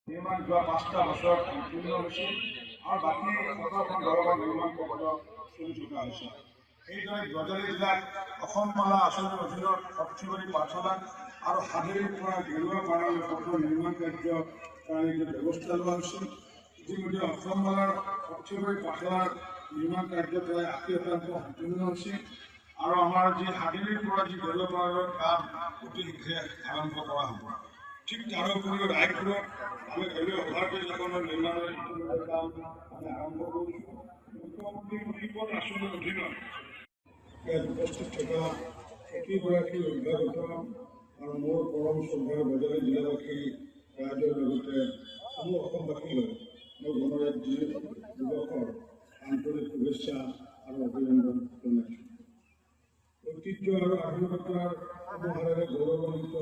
নিৰ্মাণ যোৱা 5টা বছৰত সম্পূৰ্ণ হৈছে আৰু বাকী 17খন দলঙৰ নিৰ্মাণ কাৰ্য চলি থকা হৈছে। এইদৰে গজালি জিলাত অসমমালা আঁচনিৰ অধীনত সৰ্থেবাৰী পাঠশালা আৰু হাবিৰ পৰা গেৰুৱা পাৰালৈ পথৰ নিৰ্মাণ কাৰ্য কাৰণে ব্যৱস্থা লোৱা হৈছে। ইতিমধ্যে অসমমালাৰ সৰ্থেবাৰী পাঠশালাৰ নিৰ্মাণ কাৰ্য প্ৰায় 80% সম্পূৰ্ণ হৈছে আৰু আমাৰ যি হাবিৰ পৰা যি গেৰুৱা পাৰালৈ কাম অতি শীঘ্ৰে আৰম্ভ কৰা হ'ব। ঠিক তাৰ উপৰিও ৰায়পুৰত আমি ৰেলৱে অভাৰব্ৰিজ এখনৰ নিৰ্মাণৰ কাম আমি আৰম্ভ কৰিছোঁ। মুখ্যমন্ত্ৰী মুজিবুৰ আঁচনিৰ অধীনত ইয়াত উপস্থিত থকা প্ৰতিগৰাকী অভ্যাগত আৰু মোৰ পৰম শ্ৰদ্ধাৰ বজালী জিলাবাসী ৰাইজৰ লগতে সমূহ অসমবাসীলৈ মই গণৰাজ্য দিৱসৰ আন্তৰিক শুভেচ্ছা আৰু অভিনন্দন জনাইছোঁ। ঐতিহ্য আৰু আধুনিকতাৰ ব্যৱহাৰেৰে গৌৰৱান্বিত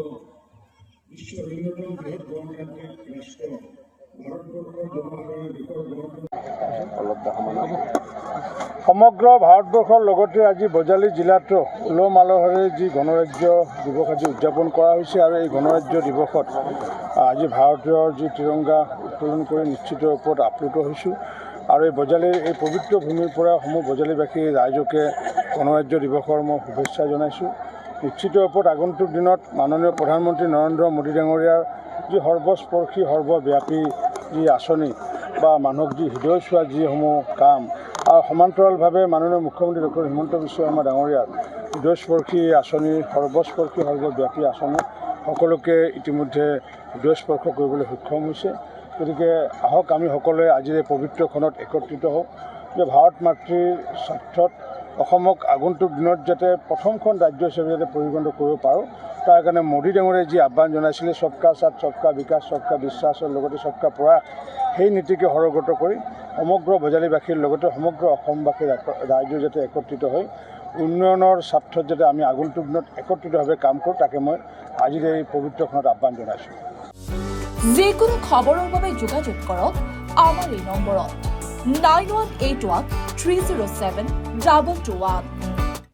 বিশ্বৰ অন্যতম বৃহৎ গণতান্ত্ৰিক ৰাষ্ট্ৰ ভাৰতবৰ্ষৰ জনসাধাৰণে দেশৰ সমগ্ৰ ভাৰতবৰ্ষৰ লগতে আজি বজালী জিলাতো উলহ মালহেৰে যি গণৰাজ্য দিৱস আজি উদযাপন কৰা হৈছে আৰু এই গণৰাজ্য দিৱসত আজি ভাৰতীয় যি তিৰংগা উত্তোলন কৰি নিশ্চিত ৰূপত আপ্লুত হৈছোঁ আৰু এই বজালীৰ এই পবিত্ৰ ভূমিৰ পৰা সমূহ বজালীবাসী ৰাইজকে গণৰাজ্য দিৱসৰ মই শুভেচ্ছা জনাইছোঁ। নিশ্চিত ৰূপত আগন্তুক দিনত মাননীয় প্ৰধানমন্ত্ৰী নৰেন্দ্ৰ মোদী ডাঙৰীয়াৰ যি সৰ্বস্পৰ্শী সৰ্বব্যাপী যি আঁচনি বা মানুহক যি হৃদয় চোৱা যিসমূহ কাম আৰু সমান্তৰালভাৱে মাননীয় মুখ্যমন্ত্ৰী ডক্টৰ হিমন্ত বিশ্ব শৰ্মা ডাঙৰীয়াৰ হৃদয়স্পৰ্শী আঁচনি সৰ্বস্পৰ্শী সৰ্বব্যাপী আঁচনি সকলোকে ইতিমধ্যে হৃদয়স্পৰ্শ কৰিবলৈ সক্ষম হৈছে। গতিকে আহক আমি সকলোৱে আজিৰ এই পবিত্ৰ ক্ষণত একত্ৰিত হওঁ যে ভাৰত মাতৃৰ স্বাৰ্থত অসমক আগন্তুক দিনত যাতে প্ৰথমখন ৰাজ্য হিচাপে যাতে পৰিগণিত কৰিব পাৰোঁ তাৰ কাৰণে মোদী ডাঙৰীয়াই যি আহ্বান জনাইছিলে সবকা সাথ সবকা বিকাশ সবকা বিশ্বাসৰ লগতে সবকা প্ৰয়াস সেই নীতিকে সৰগত কৰি সমগ্ৰ বজালীবাসীৰ লগতে সমগ্ৰ অসমবাসীৰ ৰাইজ যাতে একত্ৰিত হৈ উন্নয়নৰ স্বাৰ্থত যাতে আমি আগন্তুক দিনত একত্ৰিতভাৱে কাম কৰোঁ তাকে মই আজিৰ এই পবিত্ৰখনত আহ্বান জনাইছোঁ। যিকোনো খবৰৰ বাবে যোগাযোগ কৰক আমাৰ এই নম্বৰত 9181 307 221।